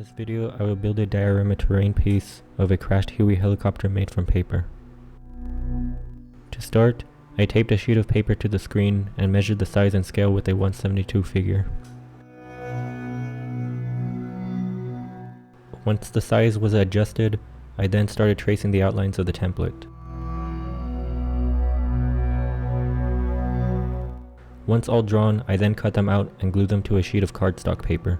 this video, I will build a diorama terrain piece of a crashed Huey helicopter made from paper. To start, I taped a sheet of paper to the screen and measured the size and scale with a 1/72 figure. Once the size was adjusted, I then started tracing the outlines of the template. Once all drawn, I then cut them out and glued them to a sheet of cardstock paper.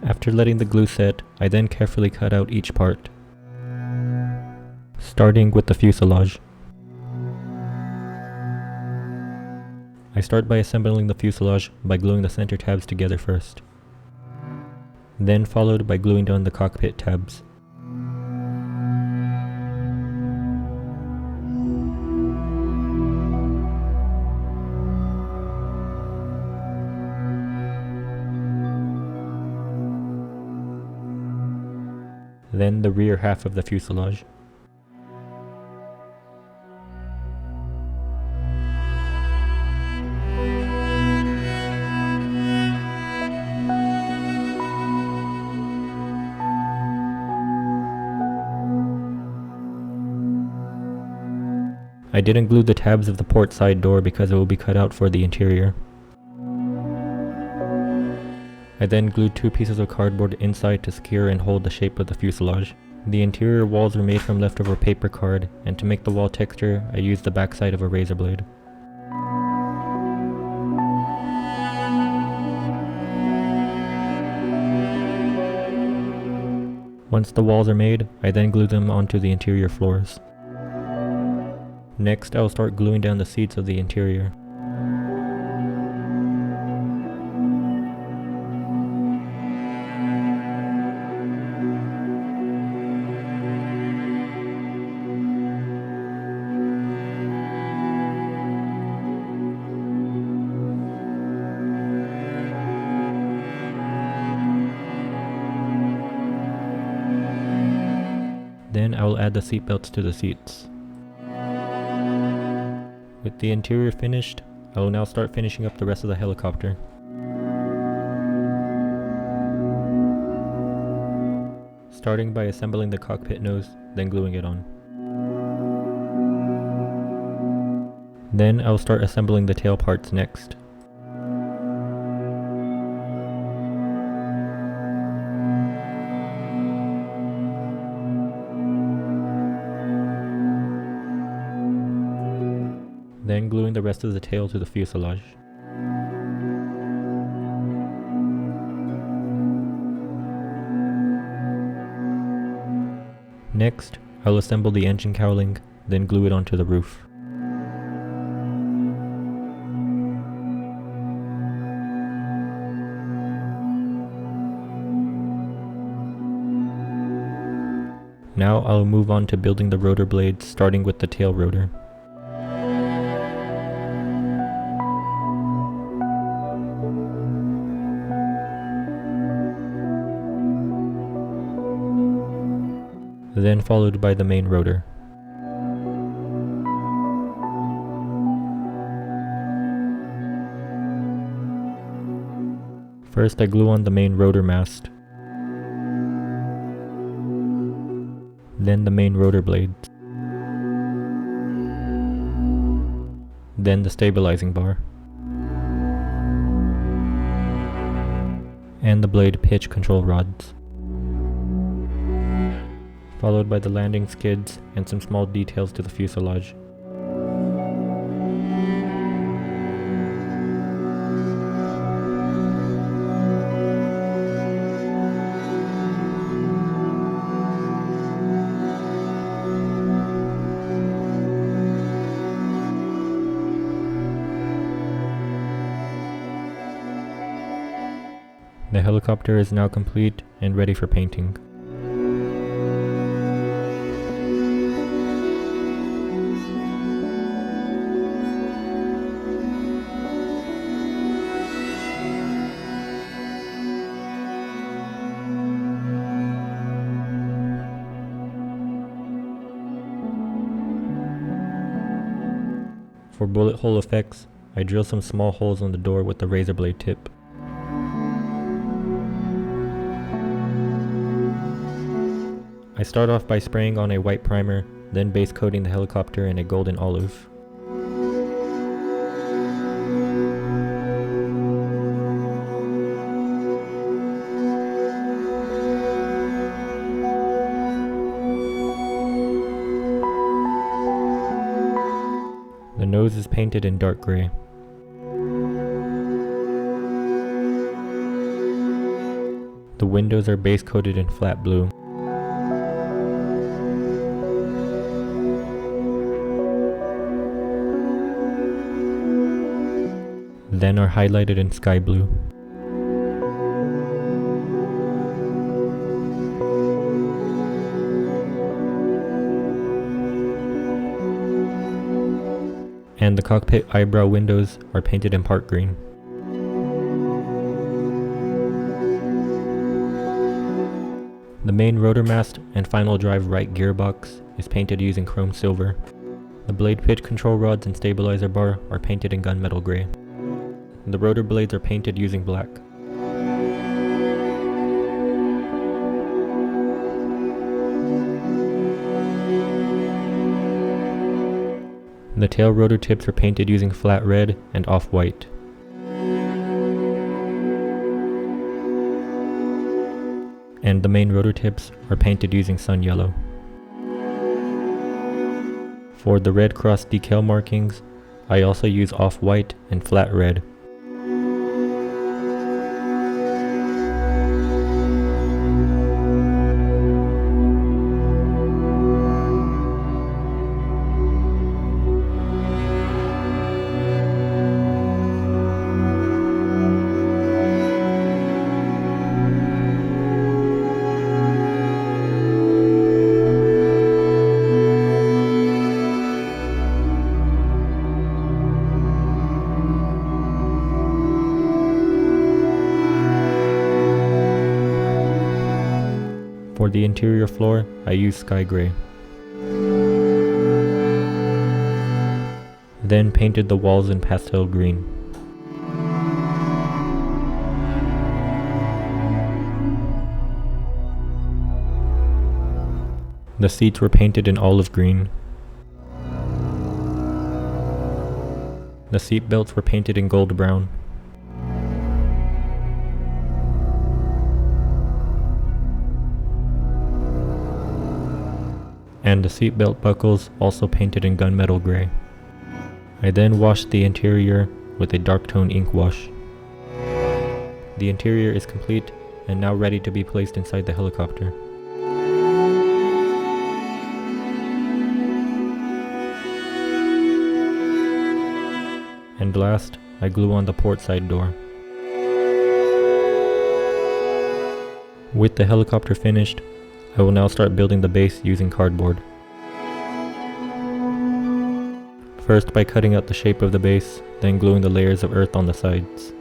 After letting the glue set, I then carefully cut out each part, starting with the fuselage. I start by assembling the fuselage by gluing the center tabs together first, then followed by gluing down the cockpit tabs. Then the rear half of the fuselage. I didn't glue the tabs of the port side door because it will be cut out for the interior. I then glued 2 pieces of cardboard inside to secure and hold the shape of the fuselage. The interior walls were made from leftover paper card, and to make the wall texture, I used the backside of a razor blade. Once the walls are made, I then glue them onto the interior floors. Next, I will start gluing down the seats of the interior. Then I will add the seat belts to the seats. With the interior finished, I will now start finishing up the rest of the helicopter. Starting by assembling the cockpit nose, then gluing it on. Then I will start assembling the tail parts next. Then gluing the rest of the tail to the fuselage. Next, I'll assemble the engine cowling, then glue it onto the roof. Now I'll move on to building the rotor blades, starting with the tail rotor. Then followed by the main rotor. First I glue on the main rotor mast, then the main rotor blades, then the stabilizing bar, and the blade pitch control rods, followed by the landing skids and some small details to the fuselage. The helicopter is now complete and ready for painting. For bullet hole effects, I drill some small holes on the door with the razor blade tip. I start off by spraying on a white primer, then base coating the helicopter in a golden olive. The nose is painted in dark gray. The windows are base coated in flat blue. Then are highlighted in sky blue. And the cockpit eyebrow windows are painted in part green. The main rotor mast and final drive right gearbox is painted using chrome silver. The blade pitch control rods and stabilizer bar are painted in gunmetal gray. The rotor blades are painted using black. The tail rotor tips are painted using flat red and off-white. And the main rotor tips are painted using sun yellow. For the red cross decal markings, I also use off-white and flat red. For the interior floor, I use sky gray. Then painted the walls in pastel green. The seats were painted in olive green. The seat belts were painted in gold brown. And the seat belt buckles also painted in gunmetal gray. I then washed the interior with a dark tone ink wash. The interior is complete and now ready to be placed inside the helicopter. And last, I glue on the port side door. With the helicopter finished, I will now start building the base using cardboard. First by cutting out the shape of the base, then gluing the layers of earth on the sides.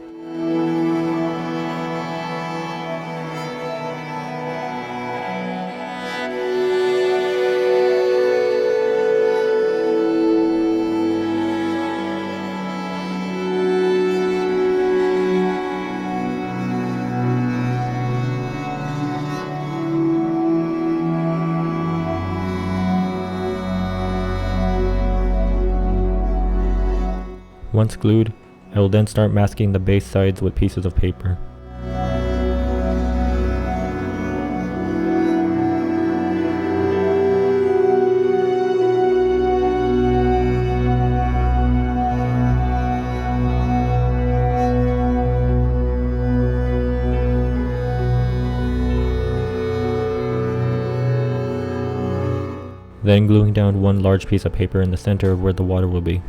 Once glued, I will then start masking the base sides with pieces of paper. Then gluing down one large piece of paper in the center of where the water will be.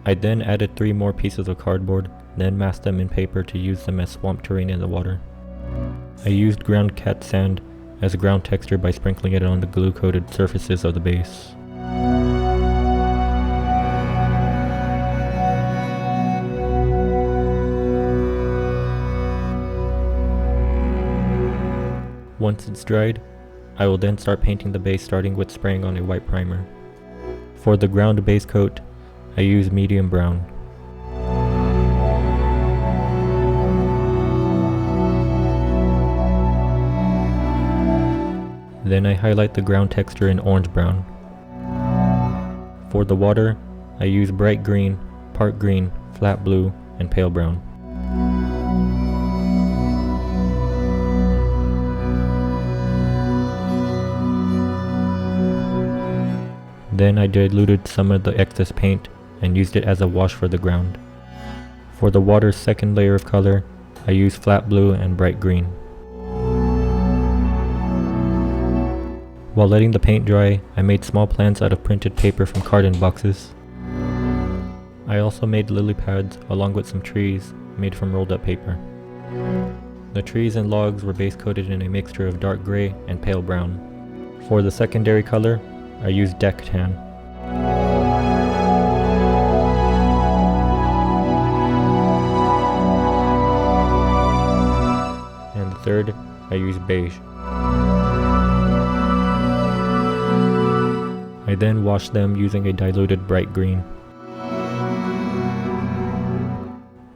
I then added 3 more pieces of cardboard, then masked them in paper to use them as swamp terrain in the water. I used ground cat sand as a ground texture by sprinkling it on the glue-coated surfaces of the base. Once it's dried, I will then start painting the base, starting with spraying on a white primer. For the ground base coat, I use medium brown. Then I highlight the ground texture in orange brown. For the water, I use bright green, part green, flat blue, and pale brown. Then I diluted some of the excess paint and used it as a wash for the ground. For the water's second layer of color, I used flat blue and bright green. While letting the paint dry, I made small plants out of printed paper from carton boxes. I also made lily pads along with some trees made from rolled up paper. The trees and logs were base coated in a mixture of dark gray and pale brown. For the secondary color, I used deck tan. And the third, I used beige. I then washed them using a diluted bright green.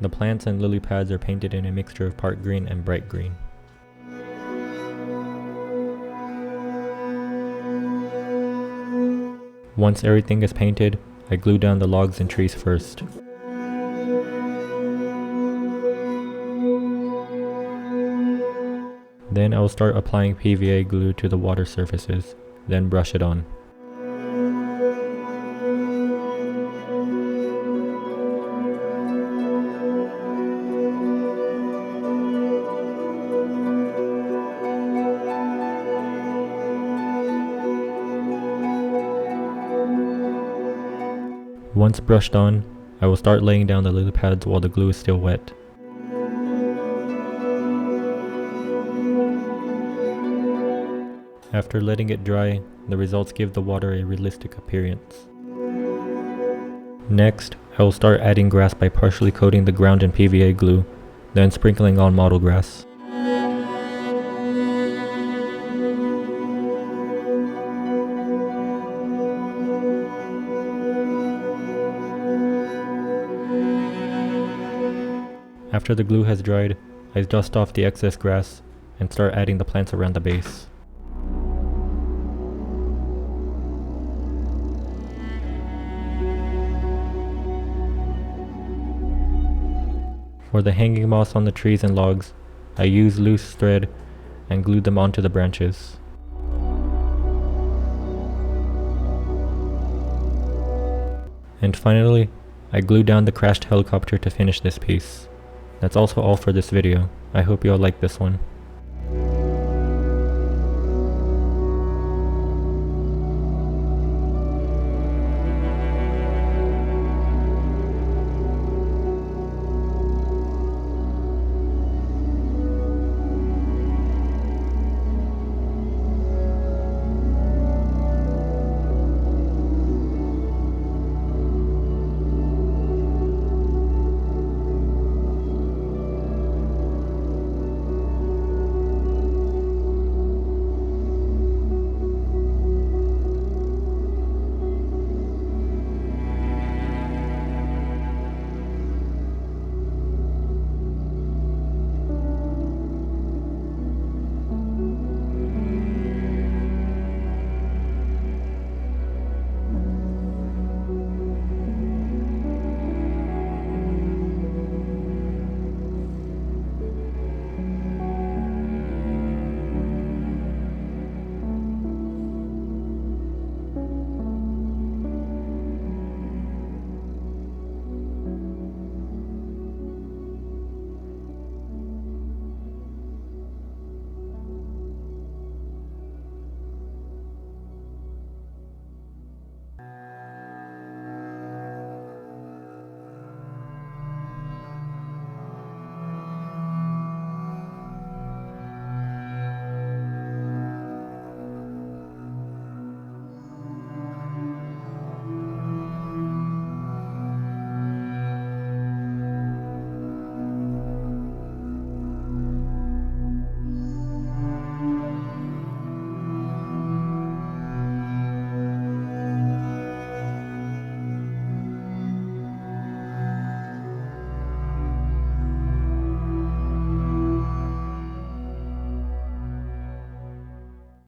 The plants and lily pads are painted in a mixture of part green and bright green. Once everything is painted, I glue down the logs and trees first. Then I will start applying PVA glue to the water surfaces, then brush it on. Once brushed on, I will start laying down the lily pads while the glue is still wet. After letting it dry, the results give the water a realistic appearance. Next, I will start adding grass by partially coating the ground in PVA glue, then sprinkling on model grass. After the glue has dried, I dust off the excess grass and start adding the plants around the base. For the hanging moss on the trees and logs, I use loose thread and glued them onto the branches. And finally, I glued down the crashed helicopter to finish this piece. That's also all for this video. I hope you all like this one.